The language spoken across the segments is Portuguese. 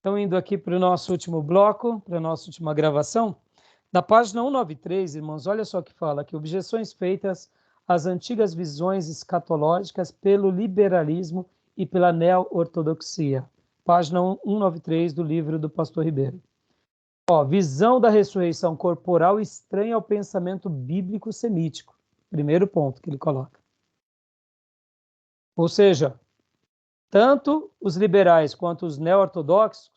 Então, indo aqui para o nosso último bloco, para a nossa última gravação, na página 193, irmãos, olha só o que fala aqui: objeções feitas às antigas visões escatológicas pelo liberalismo e pela neo-ortodoxia. Página 193 do livro do pastor Ribeiro. Ó, visão da ressurreição corporal estranha ao pensamento bíblico semítico. Primeiro ponto que ele coloca. Ou seja, tanto os liberais quanto os neo-ortodoxos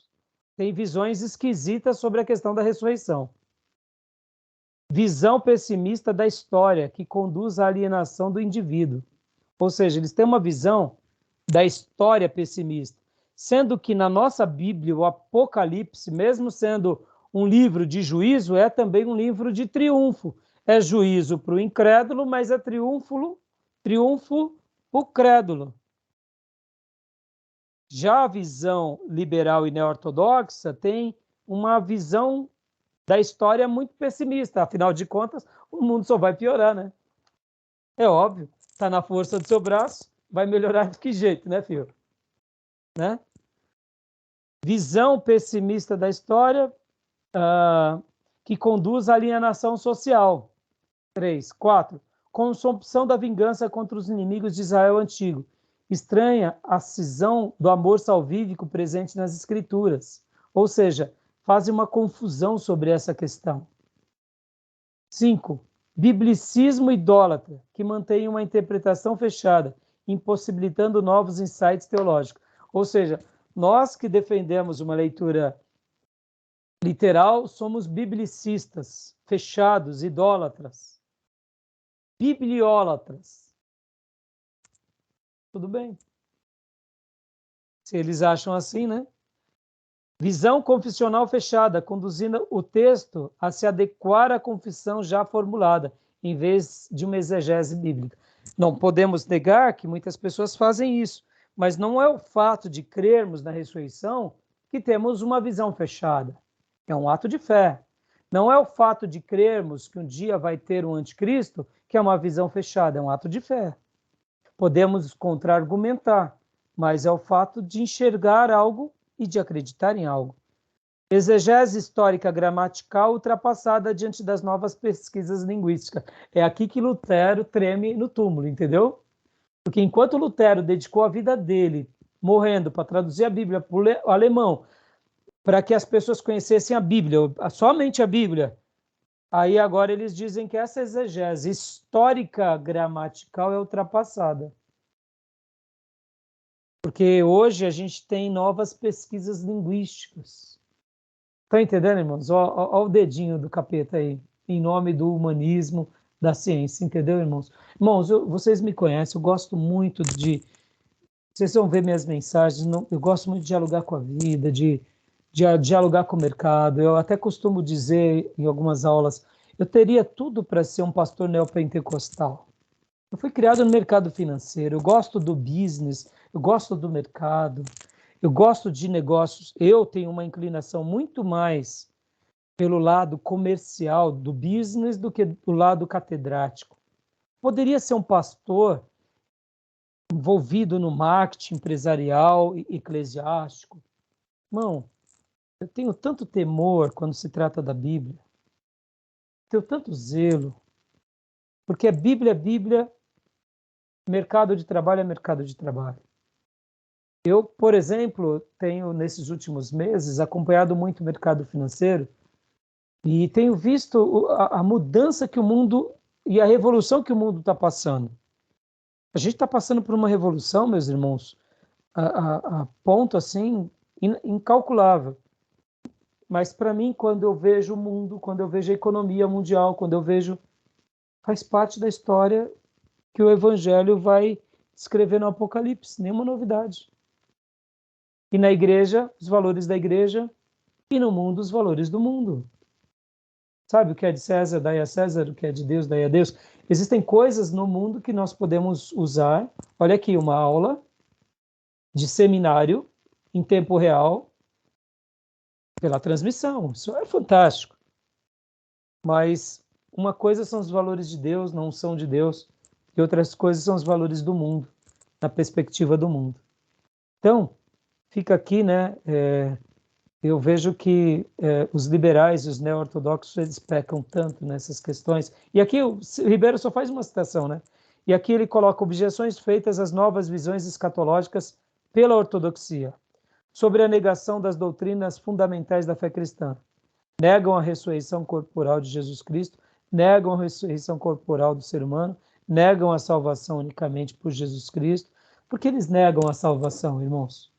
têm visões esquisitas sobre a questão da ressurreição. Visão pessimista da história, que conduz à alienação do indivíduo. Ou seja, eles têm uma visão da história pessimista, sendo que na nossa Bíblia, o Apocalipse, mesmo sendo um livro de juízo, é também um livro de triunfo. É juízo para o incrédulo, mas é triunfo para o crédulo. Já a visão liberal e neo-ortodoxa tem uma visão da história muito pessimista. Afinal de contas, o mundo só vai piorar, né? É óbvio, está na força do seu braço, vai melhorar de que jeito, né, filho? Né? Visão pessimista da história que conduz à alienação social. 3. 4. Consumpção da vingança contra os inimigos de Israel antigo. Estranha a cisão do amor salvífico presente nas Escrituras. Ou seja, fazem uma confusão sobre essa questão. 5. Biblicismo idólatra, que mantém uma interpretação fechada, impossibilitando novos insights teológicos. Ou seja, nós que defendemos uma leitura literal, somos biblicistas, fechados, idólatras, bibliólatras. Tudo bem. Se eles acham assim, né? Visão confessional fechada, conduzindo o texto a se adequar à confissão já formulada, em vez de uma exegese bíblica. Não podemos negar que muitas pessoas fazem isso, mas não é o fato de crermos na ressurreição que temos uma visão fechada. É um ato de fé. Não é o fato de crermos que um dia vai ter um anticristo que é uma visão fechada, é um ato de fé. Podemos contra-argumentar, mas é o fato de enxergar algo e de acreditar em algo. Exegese histórica gramatical ultrapassada diante das novas pesquisas linguísticas. É aqui que Lutero treme no túmulo, entendeu? Porque enquanto Lutero dedicou a vida dele, morrendo, para traduzir a Bíblia para o alemão, para que as pessoas conhecessem a Bíblia, somente a Bíblia, aí agora eles dizem que essa exegese histórica gramatical é ultrapassada. Porque hoje a gente tem novas pesquisas linguísticas. Estão entendendo, irmãos? Olha o dedinho do capeta aí, em nome do humanismo, da ciência, entendeu, irmãos? Irmãos, vocês me conhecem, eu gosto muito de... Vocês vão ver minhas mensagens, eu gosto muito de dialogar com a vida, de dialogar com o mercado. Eu até costumo dizer em algumas aulas, eu teria tudo para ser um pastor neopentecostal. Eu fui criado no mercado financeiro, eu gosto do business, eu gosto do mercado, eu gosto de negócios. Eu tenho uma inclinação muito mais pelo lado comercial do business do que do lado catedrático. Poderia ser um pastor envolvido no marketing empresarial e eclesiástico. Irmão, eu tenho tanto temor quando se trata da Bíblia, tenho tanto zelo, porque a Bíblia é Bíblia, mercado de trabalho é mercado de trabalho. Eu, por exemplo, tenho nesses últimos meses acompanhado muito o mercado financeiro e tenho visto a mudança que o mundo e a revolução que o mundo está passando. A gente está passando por uma revolução, meus irmãos, a ponto assim incalculável. Mas para mim, quando eu vejo o mundo, quando eu vejo a economia mundial, quando eu vejo, faz parte da história que o Evangelho vai escrever no Apocalipse, nenhuma novidade. E na igreja, os valores da igreja, e no mundo, os valores do mundo. Sabe, o que é de César, dai a César, o que é de Deus, dai a Deus. Existem coisas no mundo que nós podemos usar. Olha aqui, uma aula de seminário em tempo real pela transmissão. Isso é fantástico. Mas uma coisa são os valores de Deus, não são de Deus, e outras coisas são os valores do mundo, na perspectiva do mundo. Então, fica aqui, né, eu vejo que os liberais e os neo-ortodoxos, eles pecam tanto nessas questões. E aqui o Ribeiro só faz uma citação, né? E aqui ele coloca objeções feitas às novas visões escatológicas pela ortodoxia, sobre a negação das doutrinas fundamentais da fé cristã. Negam a ressurreição corporal de Jesus Cristo, negam a ressurreição corporal do ser humano, negam a salvação unicamente por Jesus Cristo. Por que eles negam a salvação, irmãos?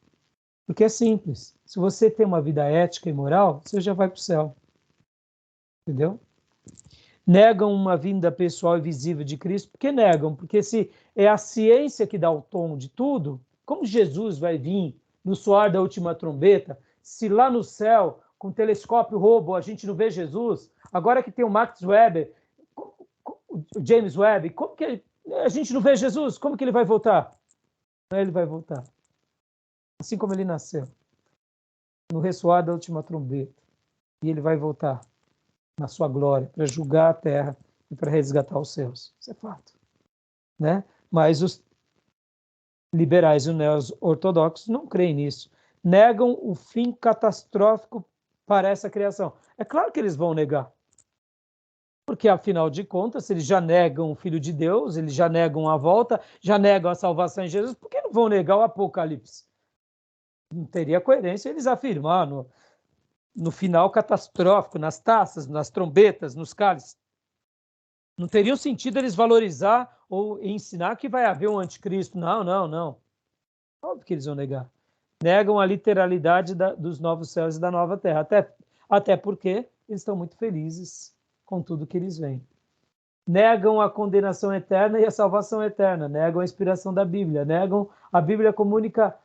Porque é simples. Se você tem uma vida ética e moral, você já vai para o céu. Entendeu? Negam uma vinda pessoal e visível de Cristo. Por que negam? Porque se é a ciência que dá o tom de tudo, como Jesus vai vir no soar da última trombeta, se lá no céu, com telescópio Hubble, a gente não vê Jesus, agora que tem o Max Weber, o James Webb, como que a gente não vê Jesus? Como que ele vai voltar? Ele vai voltar. Assim como ele nasceu, no ressoar da última trombeta. E ele vai voltar na sua glória, para julgar a terra e para resgatar os céus. Isso é fato. Né? Mas os liberais e os neo-ortodoxos não creem nisso. Negam o fim catastrófico para essa criação. É claro que eles vão negar. Porque, afinal de contas, se eles já negam o Filho de Deus, eles já negam a volta, já negam a salvação em Jesus, por que não vão negar o Apocalipse? Não teria coerência eles afirmar no final catastrófico, nas taças, nas trombetas, nos cálices. Não teria sentido eles valorizar ou ensinar que vai haver um anticristo. Não, não, não. Óbvio que eles vão negar. Negam a literalidade dos novos céus e da nova terra. Até porque eles estão muito felizes com tudo que eles veem. Negam a condenação eterna e a salvação eterna. Negam a inspiração da Bíblia. Negam a Bíblia como única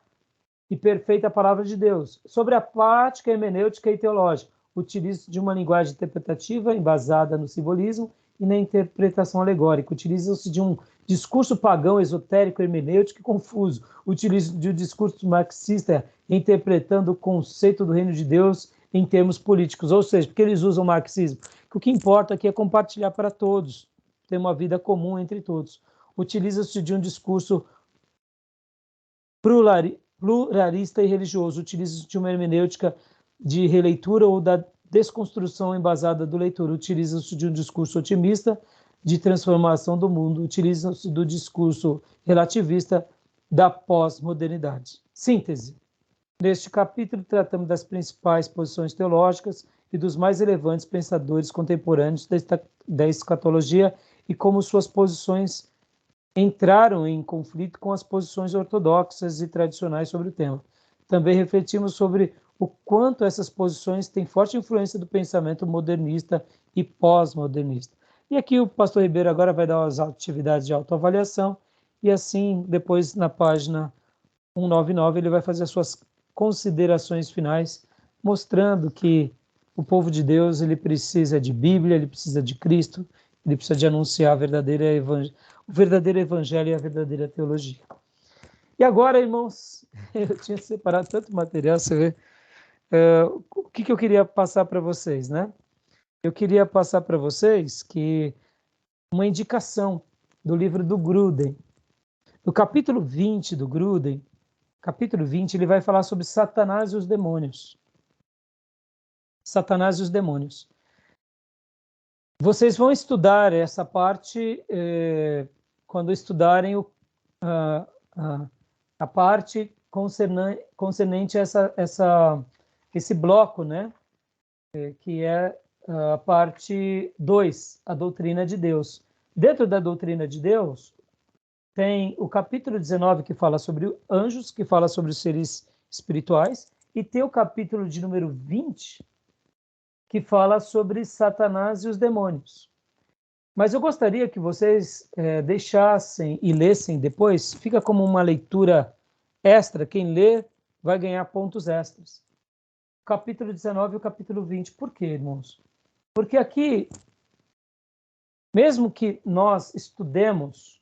e perfeita palavra de Deus. Sobre a prática hermenêutica e teológica, utiliza de uma linguagem interpretativa embasada no simbolismo e na interpretação alegórica. Utiliza-se de um discurso pagão, esotérico, hermenêutico e confuso. Utiliza de um discurso marxista interpretando o conceito do reino de Deus em termos políticos. Ou seja, porque eles usam o marxismo? Que o que importa aqui é compartilhar para todos, ter uma vida comum entre todos. Utiliza-se de um discurso pluralista e religioso, utiliza-se de uma hermenêutica de releitura ou da desconstrução embasada do leitor, utiliza-se de um discurso otimista de transformação do mundo, utiliza-se do discurso relativista da pós-modernidade. Síntese. Neste capítulo, tratamos das principais posições teológicas e dos mais relevantes pensadores contemporâneos da escatologia e como suas posições entraram em conflito com as posições ortodoxas e tradicionais sobre o tema. Também refletimos sobre o quanto essas posições têm forte influência do pensamento modernista e pós-modernista. E aqui o pastor Ribeiro agora vai dar as atividades de autoavaliação e assim, depois na página 199, ele vai fazer as suas considerações finais, mostrando que o povo de Deus ele precisa de Bíblia, ele precisa de Cristo, ele precisa de anunciar o verdadeiro evangelho e a verdadeira teologia. E agora, irmãos, eu tinha separado tanto material, você vê, o que eu queria passar para vocês, né? Eu queria passar para vocês que uma indicação do livro do Gruden. No capítulo 20 do Gruden, capítulo 20, ele vai falar sobre Satanás e os demônios. Satanás e os demônios. Vocês vão estudar essa parte quando estudarem a parte concernente a esse bloco, né? Que é a parte 2, a doutrina de Deus. Dentro da doutrina de Deus, tem o capítulo 19 que fala sobre anjos, que fala sobre os seres espirituais, e tem o capítulo de número 20, que fala sobre Satanás e os demônios. Mas eu gostaria que vocês deixassem e lessem depois, fica como uma leitura extra, quem lê vai ganhar pontos extras. O capítulo 19 e o capítulo 20. Por quê, irmãos? Porque aqui, mesmo que nós estudemos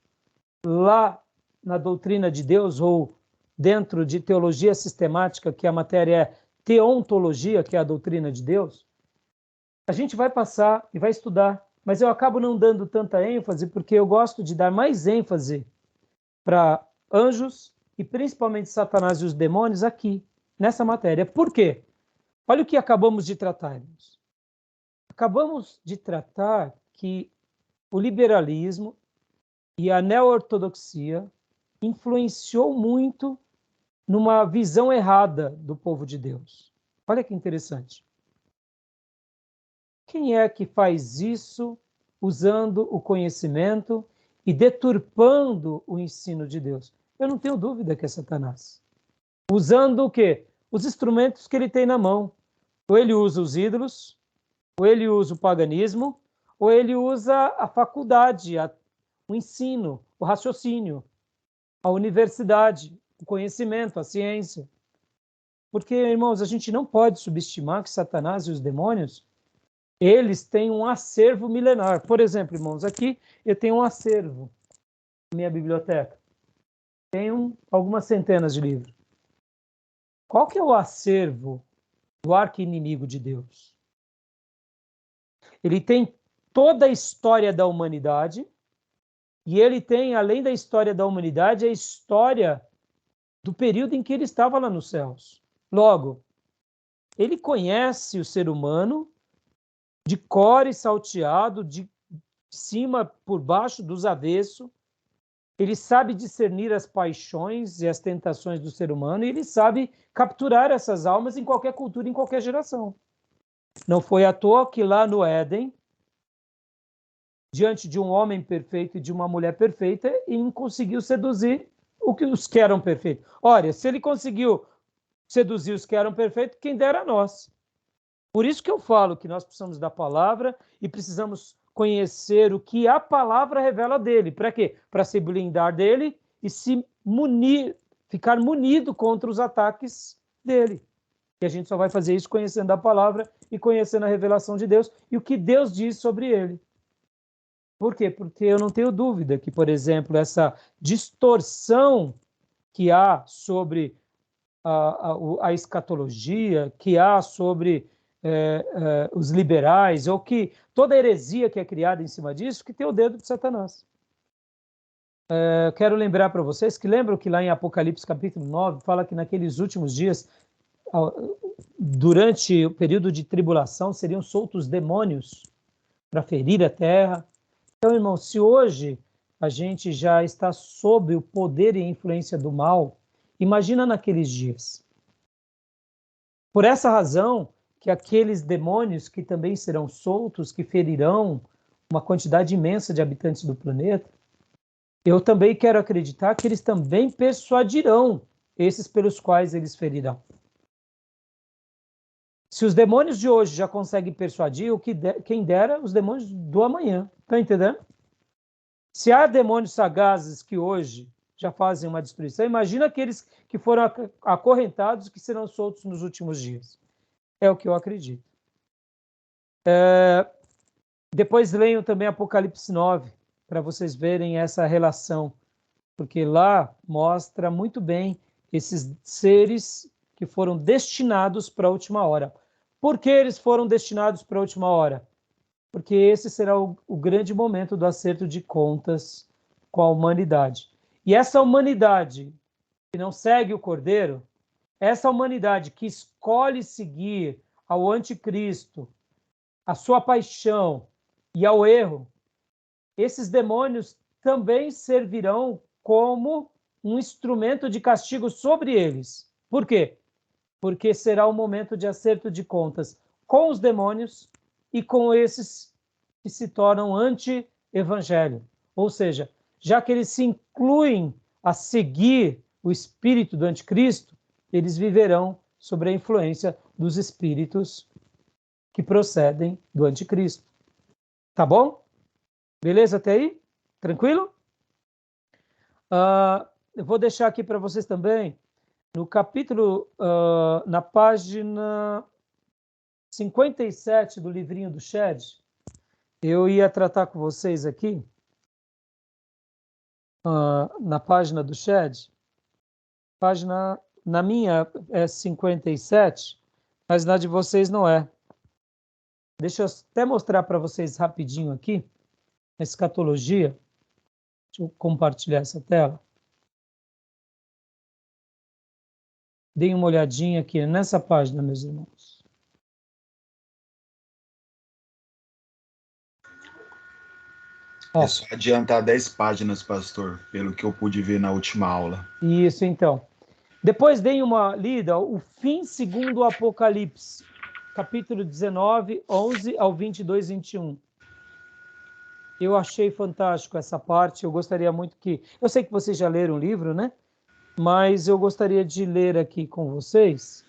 lá na doutrina de Deus ou dentro de teologia sistemática, que a matéria é teontologia, que é a doutrina de Deus, a gente vai passar e vai estudar, mas eu acabo não dando tanta ênfase porque eu gosto de dar mais ênfase para anjos e principalmente Satanás e os demônios aqui, nessa matéria. Por quê? Olha o que acabamos de tratar, irmãos. Acabamos de tratar que o liberalismo e a neo-ortodoxia influenciou muito numa visão errada do povo de Deus. Olha que interessante. Quem é que faz isso usando o conhecimento e deturpando o ensino de Deus? Eu não tenho dúvida que é Satanás. Usando o quê? Os instrumentos que ele tem na mão. Ou ele usa os ídolos, ou ele usa o paganismo, ou ele usa a faculdade, o ensino, o raciocínio, a universidade, o conhecimento, a ciência. Porque, irmãos, a gente não pode subestimar que Satanás e os demônios, eles têm um acervo milenar. Por exemplo, irmãos, aqui eu tenho um acervo na minha biblioteca. Tenho algumas centenas de livros. Qual que é o acervo do arqui-inimigo de Deus? Ele tem toda a história da humanidade e ele tem, além da história da humanidade, a história do período em que ele estava lá nos céus. Logo, ele conhece o ser humano de cor e salteado, de cima por baixo, dos avessos. Ele sabe discernir as paixões e as tentações do ser humano e ele sabe capturar essas almas em qualquer cultura, em qualquer geração. Não foi à toa que lá no Éden, diante de um homem perfeito e de uma mulher perfeita, ele conseguiu seduzir os que eram perfeitos. Olha, se ele conseguiu seduzir os que eram perfeitos, quem dera a nós. Por isso que eu falo que nós precisamos da palavra e precisamos conhecer o que a palavra revela dele. Para quê? Para se blindar dele e se munir, ficar munido contra os ataques dele. E a gente só vai fazer isso conhecendo a palavra e conhecendo a revelação de Deus e o que Deus diz sobre ele. Por quê? Porque eu não tenho dúvida que, por exemplo, essa distorção que há sobre a escatologia, que há sobre os liberais, ou que toda heresia que é criada em cima disso, que tem o dedo de Satanás. Quero lembrar para vocês que lembram que lá em Apocalipse capítulo 9, fala que naqueles últimos dias, durante o período de tribulação, seriam soltos demônios para ferir a terra. Então, irmão, se hoje a gente já está sob o poder e a influência do mal, imagina naqueles dias. Por essa razão, que aqueles demônios que também serão soltos, que ferirão uma quantidade imensa de habitantes do planeta, eu também quero acreditar que eles também persuadirão esses pelos quais eles ferirão. Se os demônios de hoje já conseguem persuadir, quem dera os demônios do amanhã. Está entendendo? Se há demônios sagazes que hoje já fazem uma destruição, imagina aqueles que foram acorrentados que serão soltos nos últimos dias. É o que eu acredito. Depois leiam também Apocalipse 9, para vocês verem essa relação, porque lá mostra muito bem esses seres que foram destinados para a última hora. Por que eles foram destinados para a última hora? Porque esse será o grande momento do acerto de contas com a humanidade. E essa humanidade que não segue o Cordeiro, essa humanidade que escolhe seguir ao anticristo, a sua paixão e ao erro, esses demônios também servirão como um instrumento de castigo sobre eles. Por quê? Porque será o momento de acerto de contas com os demônios e com esses que se tornam anti-evangelho. Ou seja, já que eles se incluem a seguir o espírito do anticristo, eles viverão sob a influência dos espíritos que procedem do anticristo. Tá bom? Beleza até aí? Tranquilo? Eu vou deixar aqui para vocês também, no capítulo, na página 57 do livrinho do Shed, eu ia tratar com vocês aqui, na página do Shed, página, na minha é 57, mas na de vocês não é. Deixa eu até mostrar para vocês rapidinho aqui, a escatologia. Deixa eu compartilhar essa tela. Deem uma olhadinha aqui nessa página, meus irmãos. Ó, É só adiantar 10 páginas, pastor, pelo que eu pude ver na última aula. isso então. Depois deem uma lida, o fim segundo o Apocalipse, capítulo 19, 11 ao 22, 21. Eu achei fantástico essa parte, eu gostaria muito que... Eu sei que vocês já leram o livro, né? Mas eu gostaria de ler aqui com vocês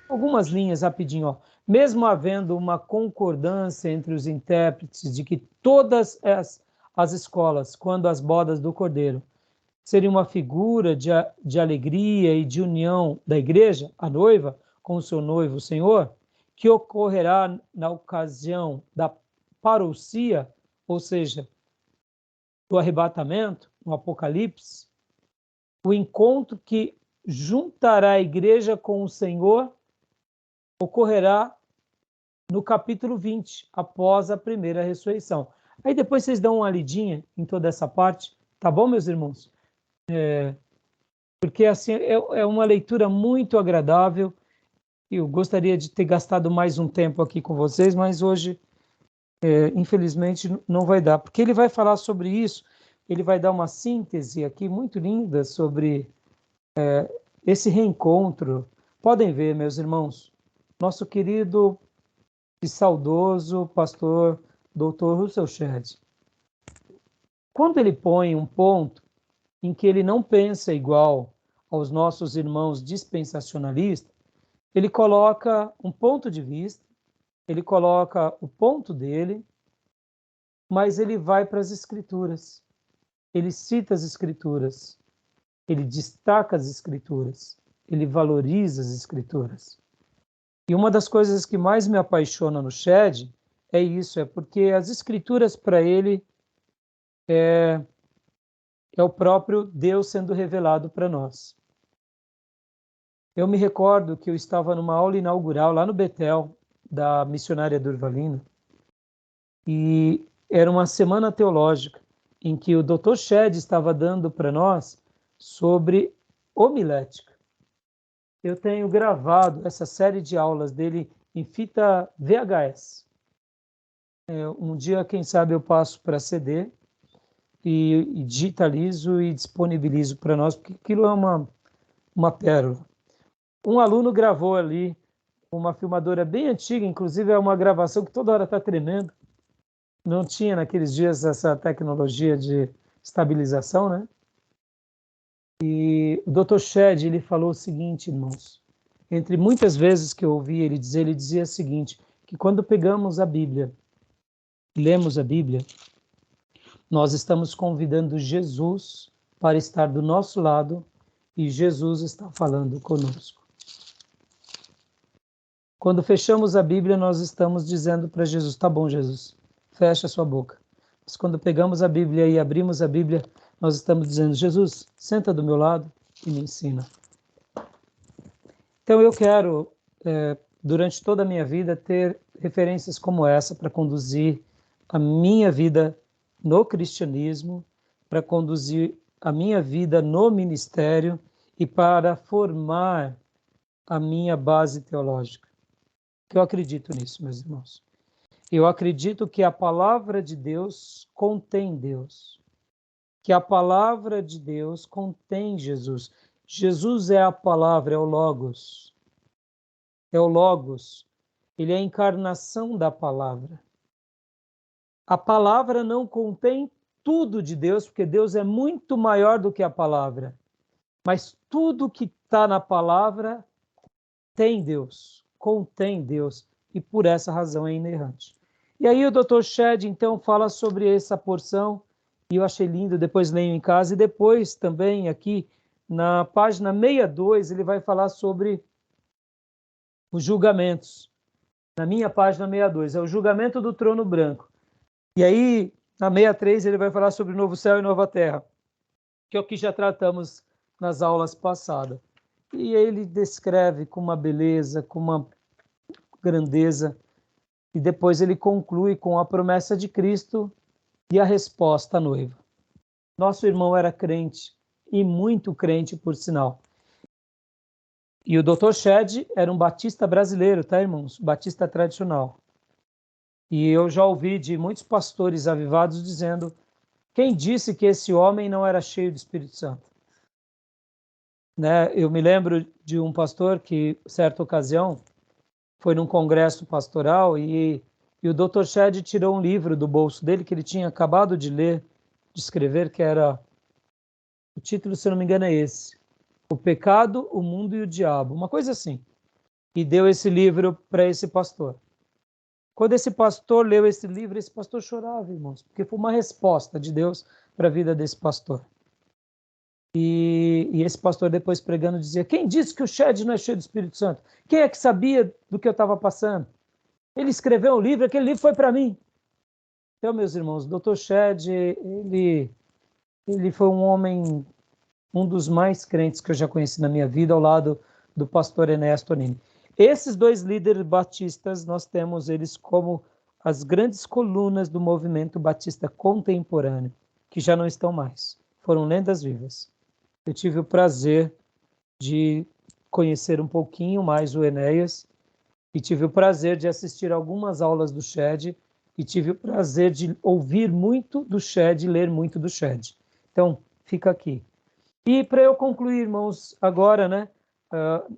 algumas linhas rapidinho, ó. Mesmo havendo uma concordância entre os intérpretes de que todas as escolas, quando as bodas do Cordeiro, seria uma figura de alegria e de união da igreja, a noiva, com o seu noivo, o Senhor, que ocorrerá na ocasião da parousia, ou seja, do arrebatamento, no Apocalipse, o encontro que juntará a igreja com o Senhor ocorrerá no capítulo 20, após a primeira ressurreição. Aí depois vocês dão uma lidinha em toda essa parte, tá bom, meus irmãos? Porque assim é uma leitura muito agradável. Eu gostaria de ter gastado mais um tempo aqui com vocês, mas hoje, infelizmente, não vai dar, porque ele vai falar sobre isso, ele vai dar uma síntese aqui muito linda sobre esse reencontro. Podem ver, meus irmãos, nosso querido e saudoso pastor Dr. Russell Shedd, quando ele põe um ponto em que ele não pensa igual aos nossos irmãos dispensacionalistas, ele coloca um ponto de vista, ele coloca o ponto dele, mas ele vai para as escrituras, ele cita as escrituras, ele destaca as escrituras, ele valoriza as escrituras. E uma das coisas que mais me apaixona no Shedd é isso, é porque as escrituras para ele é o próprio Deus sendo revelado para nós. Eu me recordo que eu estava numa aula inaugural lá no Betel, da missionária Durvalina, e era uma semana teológica em que o Dr. Shedd estava dando para nós sobre homilética. Eu tenho gravado essa série de aulas dele em fita VHS. Um dia, quem sabe, eu passo para CD e digitalizo e disponibilizo para nós, porque aquilo é uma pérola. Um aluno gravou ali uma filmadora bem antiga, inclusive é uma gravação que toda hora está tremendo. Não tinha naqueles dias essa tecnologia de estabilização, né? E o Dr. Shedd, ele falou o seguinte, irmãos, entre muitas vezes que eu ouvi ele dizer, ele dizia o seguinte, que quando pegamos a Bíblia, lemos a Bíblia, nós estamos convidando Jesus para estar do nosso lado e Jesus está falando conosco. Quando fechamos a Bíblia, nós estamos dizendo para Jesus, tá bom, Jesus, fecha a sua boca. Mas quando pegamos a Bíblia e abrimos a Bíblia, nós estamos dizendo, Jesus, senta do meu lado e me ensina. Então eu quero, durante toda a minha vida, ter referências como essa para conduzir a minha vida no cristianismo, para conduzir a minha vida no ministério e para formar a minha base teológica. Eu acredito nisso, meus irmãos. Eu acredito que a palavra de Deus contém Deus, que a palavra de Deus contém Jesus. Jesus é a palavra, é o Logos. É o Logos. Ele é a encarnação da palavra. A palavra não contém tudo de Deus, porque Deus é muito maior do que a palavra. Mas tudo que está na palavra tem Deus, contém Deus, e por essa razão é inerrante. E aí o Dr. Shedd, então, fala sobre essa porção, e eu achei lindo, depois leio em casa, e depois também aqui, na página 62, ele vai falar sobre os julgamentos. Na minha página 62, é o julgamento do trono branco. E aí, na 63, ele vai falar sobre o novo céu e nova terra, que é o que já tratamos nas aulas passadas. E ele descreve com uma beleza, com uma grandeza, e depois ele conclui com a promessa de Cristo e a resposta à noiva. Nosso irmão era crente, e muito crente, por sinal. E o Dr. Shedd era um batista brasileiro, tá, irmãos? Batista tradicional. E eu já ouvi de muitos pastores avivados dizendo: quem disse que esse homem não era cheio do Espírito Santo? Né? Eu me lembro de um pastor que, certa ocasião, foi num congresso pastoral e o Dr. Shedd tirou um livro do bolso dele que ele tinha acabado de ler, de escrever, que era, o título, se eu não me engano, é esse: O Pecado, o Mundo e o Diabo, uma coisa assim. E deu esse livro para esse pastor. Quando esse pastor leu esse livro, esse pastor chorava, irmãos, porque foi uma resposta de Deus para a vida desse pastor. E esse pastor, depois pregando, dizia: quem disse que o Shedd não é cheio do Espírito Santo? Quem é que sabia do que eu estava passando? Ele escreveu um livro, aquele livro foi para mim. Então, meus irmãos, o Dr. Shedd, ele foi um homem, um dos mais crentes que eu já conheci na minha vida, ao lado do pastor Enéas Tonini. Esses dois líderes batistas, nós temos eles como as grandes colunas do movimento batista contemporâneo, que já não estão mais, foram lendas vivas. Eu tive o prazer de conhecer um pouquinho mais o Enéas e tive o prazer de assistir algumas aulas do Shedd e tive o prazer de ouvir muito do Shedd, ler muito do Shedd. Então, fica aqui. E para eu concluir, irmãos, agora, né,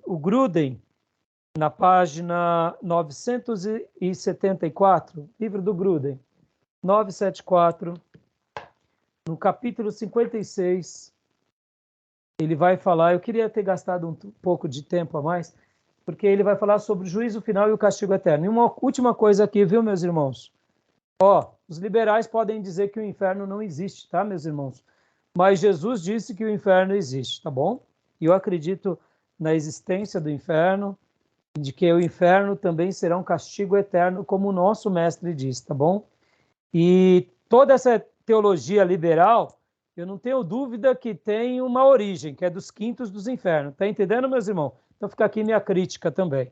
o Gruden, na página 974, livro do Gruden, 974, no capítulo 56, ele vai falar, eu queria ter gastado um pouco de tempo a mais, porque ele vai falar sobre o juízo final e o castigo eterno. E uma última coisa aqui, viu, meus irmãos? Os liberais podem dizer que o inferno não existe, tá, meus irmãos? Mas Jesus disse que o inferno existe, tá bom? E eu acredito na existência do inferno, de que o inferno também será um castigo eterno, como o nosso mestre diz, tá bom? E toda essa teologia liberal, eu não tenho dúvida que tem uma origem, que é dos quintos dos infernos. Tá entendendo, meus irmãos? Então fica aqui minha crítica também.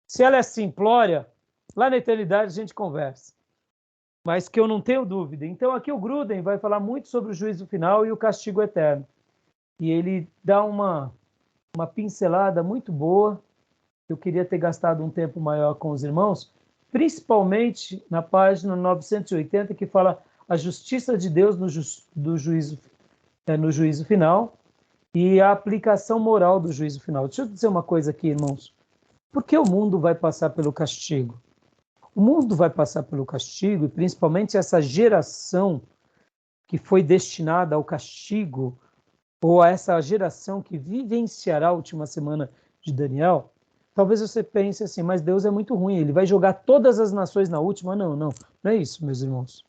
Se ela é simplória, lá na eternidade a gente conversa. Mas que eu não tenho dúvida. Então aqui o Gruden vai falar muito sobre o juízo final e o castigo eterno. E ele dá uma pincelada muito boa. Eu queria ter gastado um tempo maior com os irmãos, principalmente na página 980, que fala a justiça de Deus no juízo final e a aplicação moral do juízo final. Deixa eu dizer uma coisa aqui, irmãos. Por que o mundo vai passar pelo castigo? O mundo vai passar pelo castigo, e principalmente essa geração que foi destinada ao castigo, ou a essa geração que vivenciará a última semana de Daniel. Talvez você pense assim, mas Deus é muito ruim, ele vai jogar todas as nações na última? Não é isso, meus irmãos.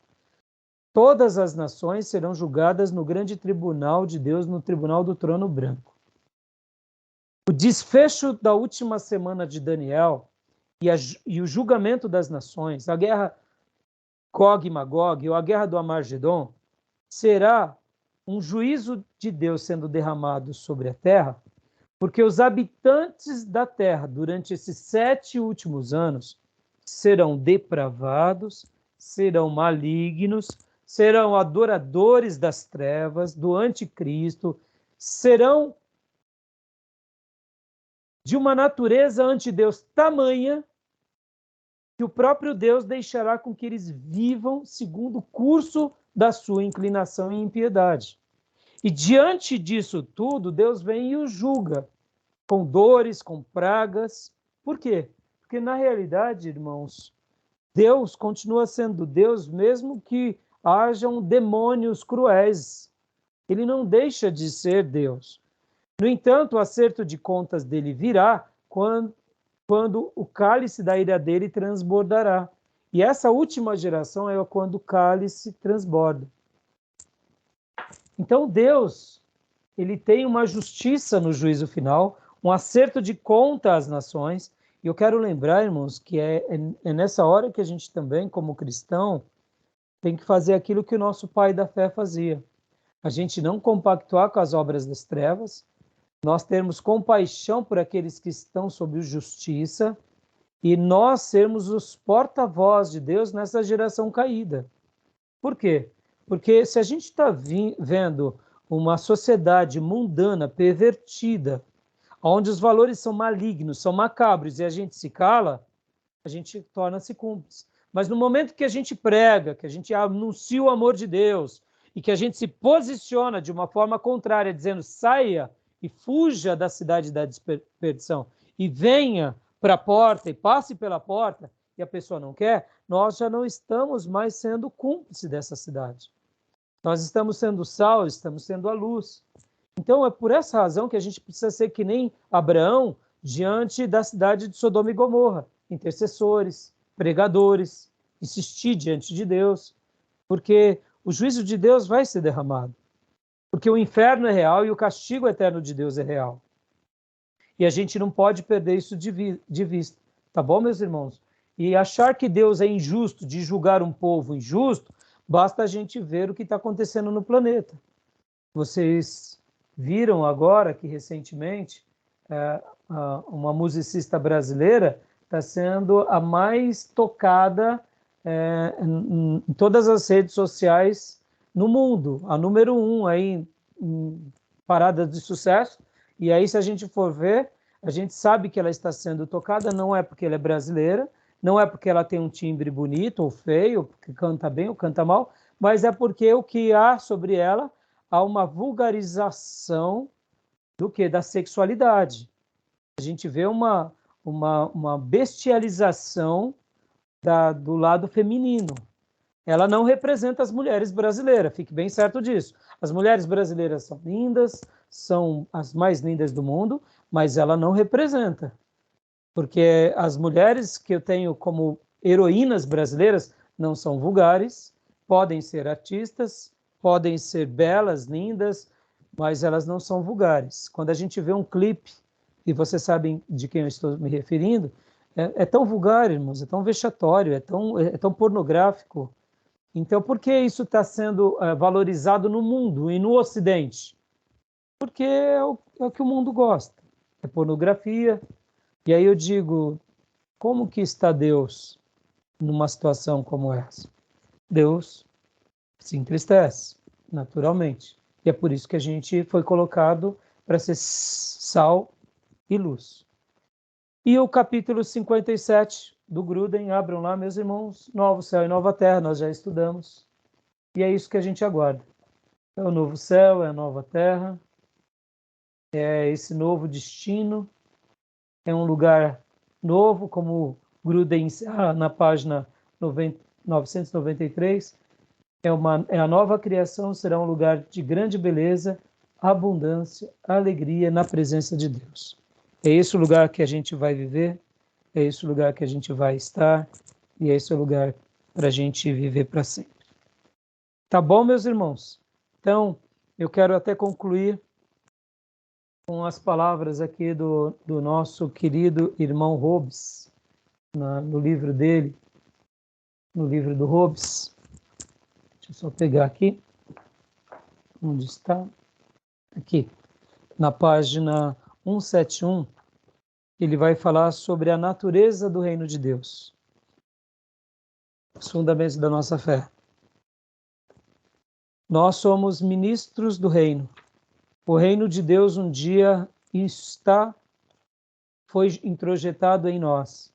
Todas as nações serão julgadas no grande tribunal de Deus, no tribunal do trono branco. O desfecho da última semana de Daniel e o julgamento das nações, a guerra Gog e Magog, ou a guerra do Armagedon, será um juízo de Deus sendo derramado sobre a terra, porque os habitantes da terra, durante esses 7 últimos anos, serão depravados, serão malignos, serão adoradores das trevas, do anticristo, serão de uma natureza anti-Deus tamanha que o próprio Deus deixará com que eles vivam segundo o curso da sua inclinação e impiedade. E diante disso tudo, Deus vem e os julga com dores, com pragas. Por quê? Porque na realidade, irmãos, Deus continua sendo Deus mesmo que hajam demônios cruéis. Ele não deixa de ser Deus. No entanto, o acerto de contas dele virá quando o cálice da ira dele transbordará. E essa última geração é quando o cálice transborda. Então Deus, ele tem uma justiça no juízo final, um acerto de conta às nações. E eu quero lembrar, irmãos, que é nessa hora que a gente também, como cristão, tem que fazer aquilo que o nosso pai da fé fazia. A gente não compactuar com as obras das trevas, nós termos compaixão por aqueles que estão sob justiça e nós sermos os porta-voz de Deus nessa geração caída. Por quê? Porque se a gente está vendo uma sociedade mundana, pervertida, onde os valores são malignos, são macabros, e a gente se cala, a gente torna-se cúmplice. Mas no momento que a gente prega, que a gente anuncia o amor de Deus e que a gente se posiciona de uma forma contrária, dizendo saia e fuja da cidade da desperdição e venha para a porta e passe pela porta, e a pessoa não quer, nós já não estamos mais sendo cúmplices dessa cidade. Nós estamos sendo sal, estamos sendo a luz. Então é por essa razão que a gente precisa ser que nem Abraão diante da cidade de Sodoma e Gomorra, intercessores, pregadores, insistir diante de Deus, porque o juízo de Deus vai ser derramado, porque o inferno é real e o castigo eterno de Deus é real. E a gente não pode perder isso de vista, tá bom, meus irmãos? E achar que Deus é injusto de julgar um povo injusto, basta a gente ver o que está acontecendo no planeta. Vocês viram agora que recentemente uma musicista brasileira está sendo a mais tocada em todas as redes sociais no mundo, a número 1 aí em paradas de sucesso. E aí, se a gente for ver, a gente sabe que ela está sendo tocada, não é porque ela é brasileira, não é porque ela tem um timbre bonito ou feio, porque canta bem ou canta mal, mas é porque o que há sobre ela, há uma vulgarização do que? Da sexualidade. A gente vê uma bestialização do lado feminino. Ela não representa as mulheres brasileiras, fique bem certo disso. As mulheres brasileiras são lindas, são as mais lindas do mundo, mas ela não representa. Porque as mulheres que eu tenho como heroínas brasileiras não são vulgares, podem ser artistas, podem ser belas, lindas, mas elas não são vulgares. Quando a gente vê um clipe, e vocês sabem de quem eu estou me referindo, é tão vulgar, irmãos, é tão vexatório, é tão pornográfico. Então, por que isso está sendo valorizado no mundo e no Ocidente? Porque é o que o mundo gosta, é pornografia. E aí eu digo, como que está Deus numa situação como essa? Deus se entristece, naturalmente. E é por isso que a gente foi colocado para ser sal e luz. E o capítulo 57 do Grudem, abram lá, meus irmãos, Novo Céu e Nova Terra, nós já estudamos. E é isso que a gente aguarda. É o novo céu, é a nova terra, é esse novo destino, é um lugar novo, como Grudem na página 993, é a nova criação, será um lugar de grande beleza, abundância, alegria na presença de Deus. É esse o lugar que a gente vai viver, é esse o lugar que a gente vai estar, e é esse o lugar para a gente viver para sempre. Tá bom, meus irmãos? Então, eu quero até concluir com as palavras aqui do nosso querido irmão Hobbes, no livro dele, no livro do Hobbes. Deixa eu só pegar aqui. Onde está? Aqui, na página 171, ele vai falar sobre a natureza do reino de Deus, os fundamentos da nossa fé. Nós somos ministros do reino. O reino de Deus um dia foi introjetado em nós.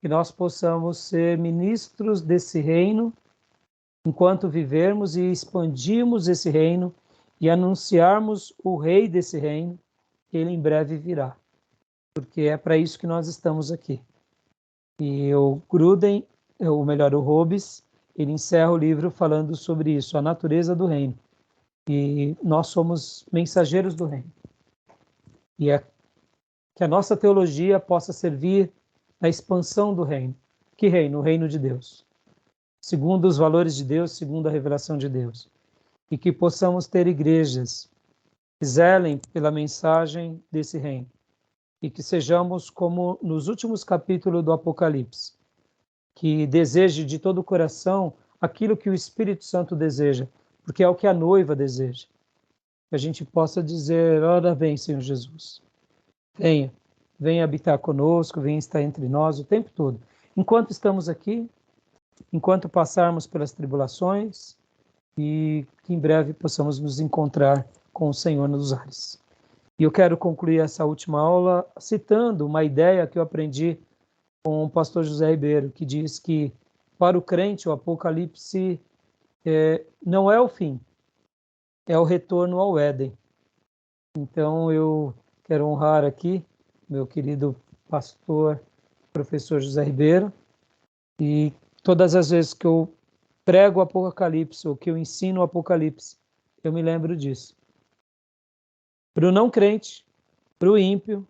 Que nós possamos ser ministros desse reino enquanto vivermos e expandirmos esse reino e anunciarmos o rei desse reino, que ele em breve virá. Porque é para isso que nós estamos aqui. E o Grudem, ou melhor, o Hobbes, ele encerra o livro falando sobre isso, a natureza do reino. E nós somos mensageiros do reino. E que a nossa teologia possa servir na expansão do reino. Que reino? O reino de Deus. Segundo os valores de Deus, segundo a revelação de Deus. E que possamos ter igrejas que zelem pela mensagem desse reino. E que sejamos como nos últimos capítulos do Apocalipse, que deseje de todo o coração aquilo que o Espírito Santo deseja, porque é o que a noiva deseja. Que a gente possa dizer, ora vem, Senhor Jesus. Venha habitar conosco, venha estar entre nós o tempo todo. Enquanto estamos aqui, enquanto passarmos pelas tribulações, e que em breve possamos nos encontrar com o Senhor nos ares. E eu quero concluir essa última aula citando uma ideia que eu aprendi com o pastor José Ribeiro, que diz que para o crente, o Apocalipse não é o fim, é o retorno ao Éden. Então, eu quero honrar aqui meu querido pastor, professor José Ribeiro, e todas as vezes que eu prego o Apocalipse, ou que eu ensino o Apocalipse, eu me lembro disso. Para o não crente, para o ímpio,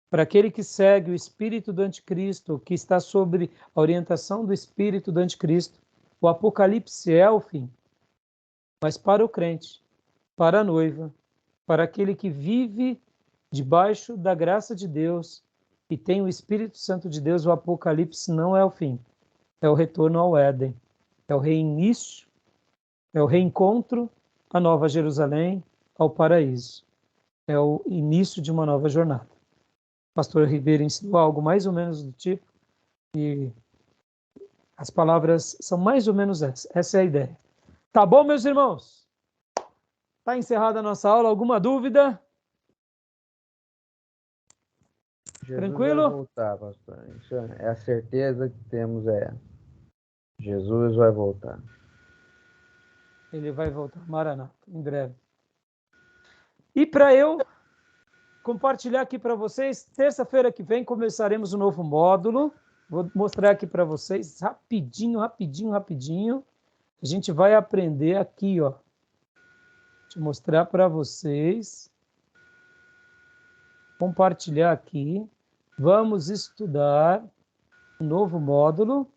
para aquele que segue o espírito do anticristo, que está sob a orientação do espírito do anticristo, o Apocalipse é o fim. Mas para o crente, para a noiva, para aquele que vive debaixo da graça de Deus e tem o Espírito Santo de Deus, o Apocalipse não é o fim, é o retorno ao Éden, é o reinício, é o reencontro à Nova Jerusalém, ao paraíso, é o início de uma nova jornada. O pastor Ribeiro ensinou algo mais ou menos do tipo, e as palavras são mais ou menos essa é a ideia. Tá bom, meus irmãos? Está encerrada a nossa aula. Alguma dúvida? Jesus Tranquilo? vai voltar, pastor. Isso é a certeza que temos, Jesus vai voltar. Ele vai voltar, Maranata, em breve. E para eu compartilhar aqui para vocês, terça-feira que vem começaremos um novo módulo. Vou mostrar aqui para vocês rapidinho. A gente vai aprender aqui, ó. Deixa eu mostrar para vocês. Compartilhar aqui. Vamos estudar um novo módulo.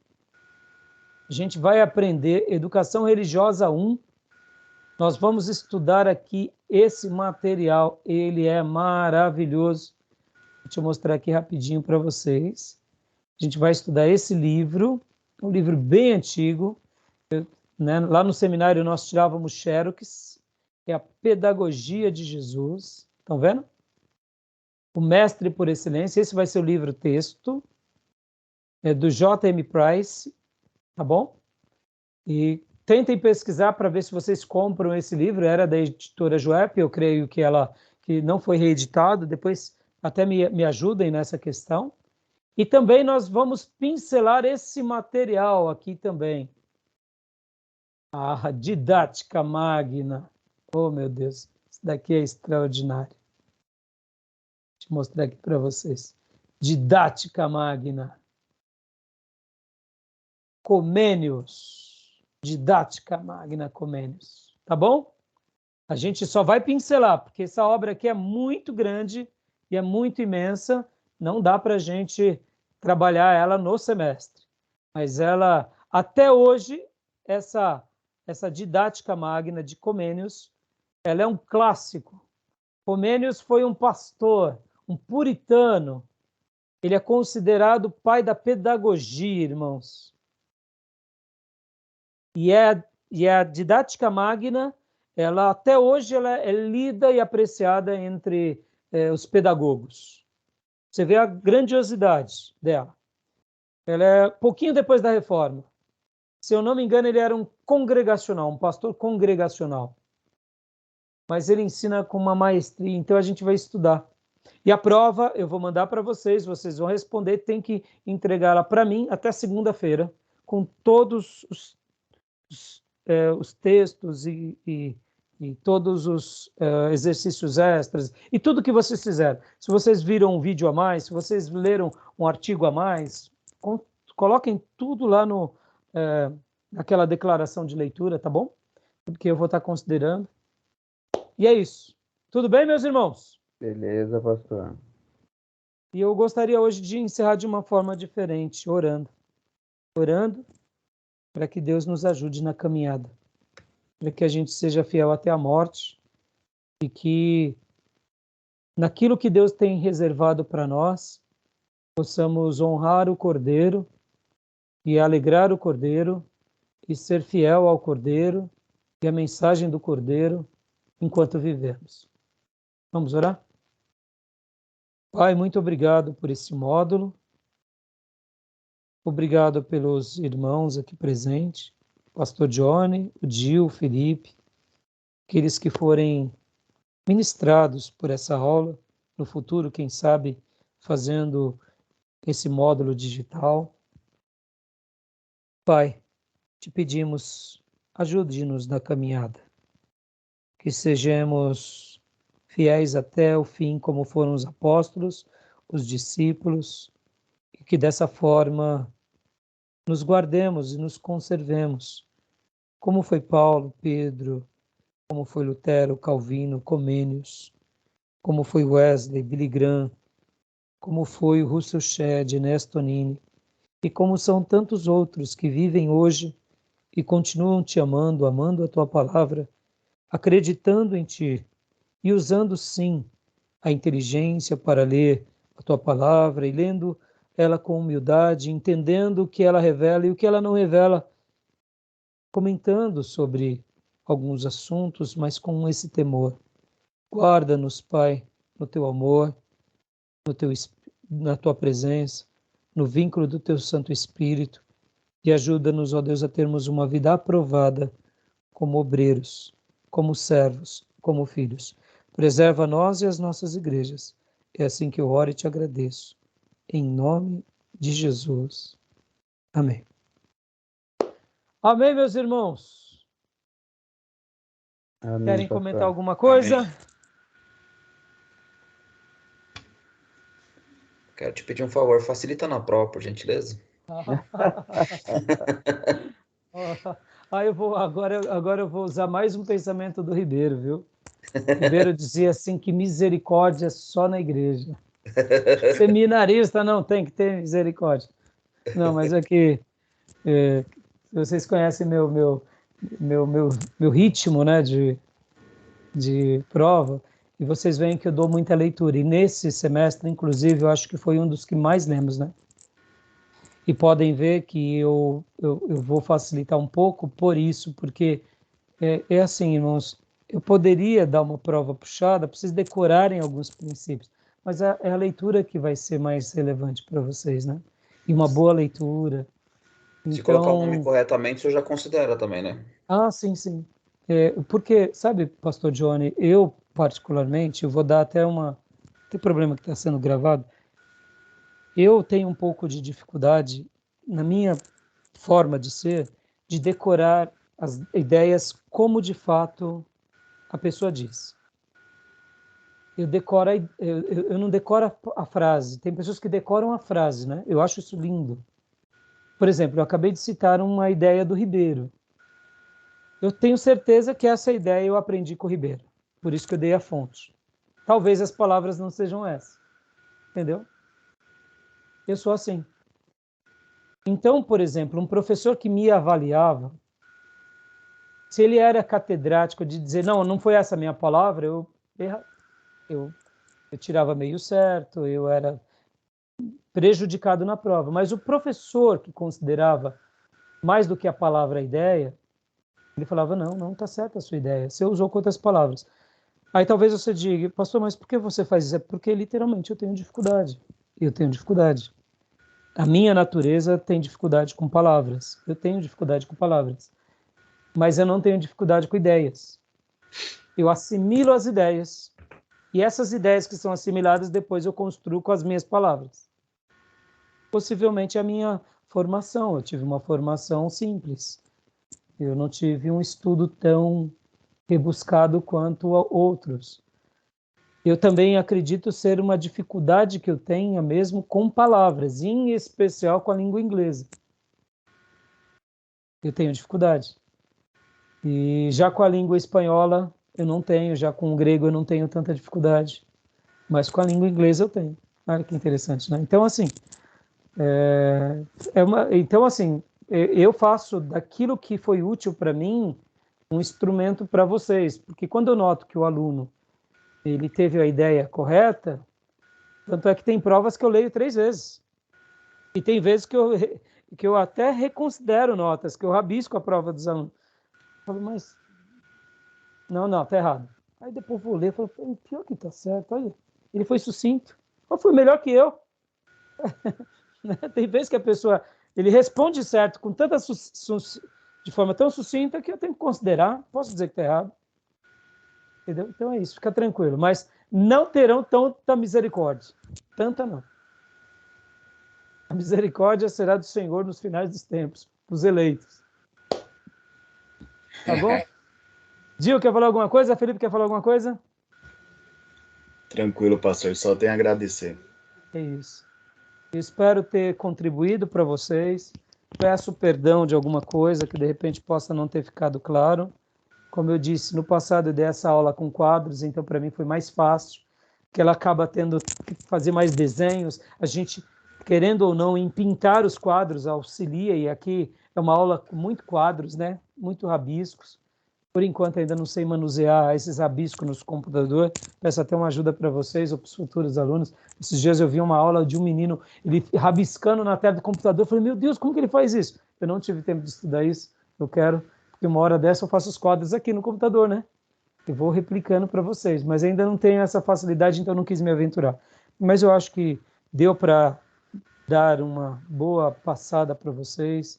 A gente vai aprender Educação Religiosa 1. Nós vamos estudar aqui esse material. Ele é maravilhoso. Deixa eu mostrar aqui rapidinho para vocês. A gente vai estudar esse livro. É um livro bem antigo. Lá no seminário nós tirávamos Xerox. É a Pedagogia de Jesus. Estão vendo? O Mestre por Excelência. Esse vai ser o livro texto. É do J.M. Price. Tá bom? E tentem pesquisar para ver se vocês compram esse livro. Era da editora Joep, eu creio que não foi reeditado. Depois até me ajudem nessa questão. E também nós vamos pincelar esse material aqui também. A didática magna. Oh, meu Deus, isso daqui é extraordinário. Deixa eu mostrar aqui para vocês. Didática magna. Comênios. Didática magna Comênios. Tá bom? A gente só vai pincelar, porque essa obra aqui é muito grande e é muito imensa. Não dá para a gente trabalhar ela no semestre. Mas ela, até hoje, essa didática magna de Comênios, ela é um clássico. Comênios foi um pastor, um puritano. Ele é considerado o pai da pedagogia, irmãos. E a didática magna, ela até hoje ela é lida e apreciada entre os pedagogos. Você vê a grandiosidade dela. Ela é pouquinho depois da reforma. Se eu não me engano, ele era um congregacional, um pastor congregacional. Mas ele ensina com uma maestria, então a gente vai estudar. E a prova eu vou mandar para vocês vão responder, tem que entregá-la para mim até segunda-feira, com todos os textos e todos os exercícios extras e tudo que vocês fizeram. Se vocês viram um vídeo a mais, se vocês leram um artigo a mais, coloquem tudo lá naquela declaração de leitura, tá bom? Porque eu vou estar considerando. E é isso. Tudo bem, meus irmãos? Beleza, pastor. E eu gostaria hoje de encerrar de uma forma diferente, orando. Orando para que Deus nos ajude na caminhada. Para que a gente seja fiel até a morte e que naquilo que Deus tem reservado para nós, possamos honrar o Cordeiro e alegrar o Cordeiro e ser fiel ao Cordeiro e à mensagem do Cordeiro enquanto vivemos. Vamos orar? Pai, muito obrigado por esse módulo. Obrigado pelos irmãos aqui presentes, Pastor Johnny, o Gil, o Felipe, aqueles que forem ministrados por essa aula, no futuro, quem sabe, fazendo esse módulo digital. Pai, te pedimos, ajude-nos na caminhada, que sejamos fiéis até o fim, como foram os apóstolos, os discípulos, e que dessa forma nos guardemos e nos conservemos, como foi Paulo, Pedro, como foi Lutero, Calvino, Comênios, como foi Wesley, Billy Graham, como foi o Russell Shedd, Ernesto Nini, e como são tantos outros que vivem hoje e continuam te amando, amando a tua palavra, acreditando em ti e usando sim a inteligência para ler a tua palavra e lendo ela com humildade, entendendo o que ela revela e o que ela não revela, comentando sobre alguns assuntos, mas com esse temor. Guarda-nos, Pai, no teu amor, no teu, na tua presença, no vínculo do teu Santo Espírito, e ajuda-nos, ó Deus, a termos uma vida aprovada como obreiros, como servos, como filhos. Preserva nós e as nossas igrejas. É assim que eu oro e te agradeço. Em nome de Jesus. Amém. Amém, meus irmãos. Amém, Querem pastor. comentar alguma coisa? Amém. Quero te pedir um favor, facilita na prova, por gentileza. Agora eu vou usar mais um pensamento do Ribeiro, viu? Ribeiro dizia assim que misericórdia é só na igreja. Seminarista não tem que ter misericórdia. Não, mas é que vocês conhecem meu ritmo, né, de prova, e vocês veem que eu dou muita leitura. E nesse semestre, inclusive, eu acho que foi um dos que mais lemos, né? E podem ver que eu vou facilitar um pouco por isso, porque é assim, irmãos, eu poderia dar uma prova puxada para vocês decorarem alguns princípios, mas é a leitura que vai ser mais relevante para vocês, né? E uma boa leitura. Se colocar o nome Então, corretamente, o senhor já considera também, né? sim, sim. Porque, sabe, Pastor Johnny, eu particularmente, eu vou dar até uma... Tem problema que está sendo gravado? Eu tenho um pouco de dificuldade, na minha forma de ser, de decorar as ideias como de fato a pessoa diz. Eu não decoro a frase. Tem pessoas que decoram a frase, né? Eu acho isso lindo. Por exemplo, eu acabei de citar uma ideia do Ribeiro. Eu tenho certeza que essa ideia eu aprendi com o Ribeiro. Por isso que eu dei a fonte. Talvez as palavras não sejam essas. Entendeu? Eu sou assim. Então, por exemplo, um professor que me avaliava, se ele era catedrático de dizer, não foi essa a minha palavra, eu tirava meio certo, eu era prejudicado na prova. Mas o professor que considerava mais do que a palavra a ideia, ele falava, não está certa a sua ideia, você usou quantas palavras. Aí talvez você diga, pastor, mas por que você faz isso? É porque literalmente eu tenho dificuldade. Eu tenho dificuldade. A minha natureza tem dificuldade com palavras. Eu tenho dificuldade com palavras. Mas eu não tenho dificuldade com ideias. Eu assimilo as ideias. E essas ideias que são assimiladas, depois eu construo com as minhas palavras. Possivelmente a minha formação. Eu tive uma formação simples. Eu não tive um estudo tão rebuscado quanto outros. Eu também acredito ser uma dificuldade que eu tenha mesmo com palavras, em especial com a língua inglesa. Eu tenho dificuldade. E já com a língua espanhola eu não tenho, já com o grego eu não tenho tanta dificuldade. Mas com a língua inglesa eu tenho. Olha que interessante, né? Então, assim, eu faço daquilo que foi útil para mim um instrumento para vocês. Porque quando eu noto que o aluno ele teve a ideia correta, tanto é que tem provas que eu leio 3 vezes. E tem vezes que eu até reconsidero notas, que eu rabisco a prova dos alunos. Eu falo, mas... Não, tá errado. Aí depois vou ler e falo, pior que tá certo, olha. Ele foi sucinto. Foi melhor que eu. Tem vezes que a pessoa... Ele responde certo com tanta de forma tão sucinta que eu tenho que considerar. Posso dizer que tá errado. Entendeu? Então é isso, fica tranquilo. Mas não terão tanta misericórdia. Tanta não. A misericórdia será do Senhor nos finais dos tempos. os eleitos. Tá bom? Gil, quer falar alguma coisa? Felipe, quer falar alguma coisa? Tranquilo, pastor. Só tenho a agradecer. É isso. Eu espero ter contribuído para vocês. Peço perdão de alguma coisa que de repente possa não ter ficado claro. Como eu disse, no passado eu dei essa aula com quadros, então para mim foi mais fácil, que ela acaba tendo que fazer mais desenhos. A gente, querendo ou não, em pintar os quadros auxilia, e aqui é uma aula com muito quadros, né? Muito rabiscos. Por enquanto ainda não sei manusear esses rabiscos no computador. Peço até uma ajuda para vocês ou para os futuros alunos. Esses dias eu vi uma aula de um menino, ele rabiscando na tela do computador. Eu falei, meu Deus, como que ele faz isso? Eu não tive tempo de estudar isso. Eu quero, porque uma hora dessa eu faço os quadros aqui no computador, né? Eu vou replicando para vocês. Mas ainda não tenho essa facilidade, então não quis me aventurar. Mas eu acho que deu para dar uma boa passada para vocês.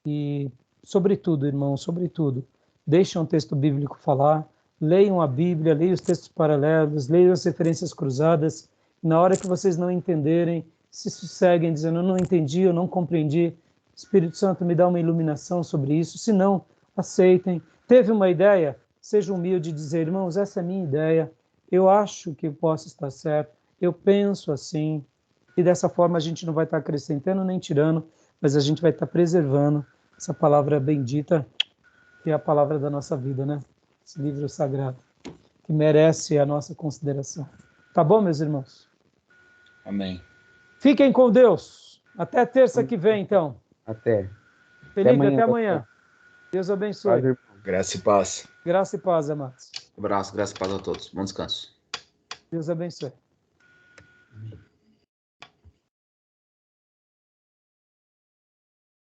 E, sobretudo, irmão, sobretudo, deixem o texto bíblico falar, leiam a Bíblia, leiam os textos paralelos, leiam as referências cruzadas. Na hora que vocês não entenderem, se sosseguem dizendo, eu não entendi, eu não compreendi. Espírito Santo me dá uma iluminação sobre isso. Se não, aceitem. Teve uma ideia? Seja humilde e dizer, irmãos, essa é a minha ideia. Eu acho que eu posso estar certo. Eu penso assim. E dessa forma a gente não vai estar acrescentando nem tirando, mas a gente vai estar preservando essa palavra bendita, que é a palavra da nossa vida, né? Esse livro sagrado, que merece a nossa consideração. Tá bom, meus irmãos? Amém. Fiquem com Deus. Até terça que vem, então. Até. Felipe, até amanhã. Deus abençoe. Padre. Graça e paz. Graça e paz, amados. Abraço, graças a paz a todos. Bom descanso. Deus abençoe. Amém.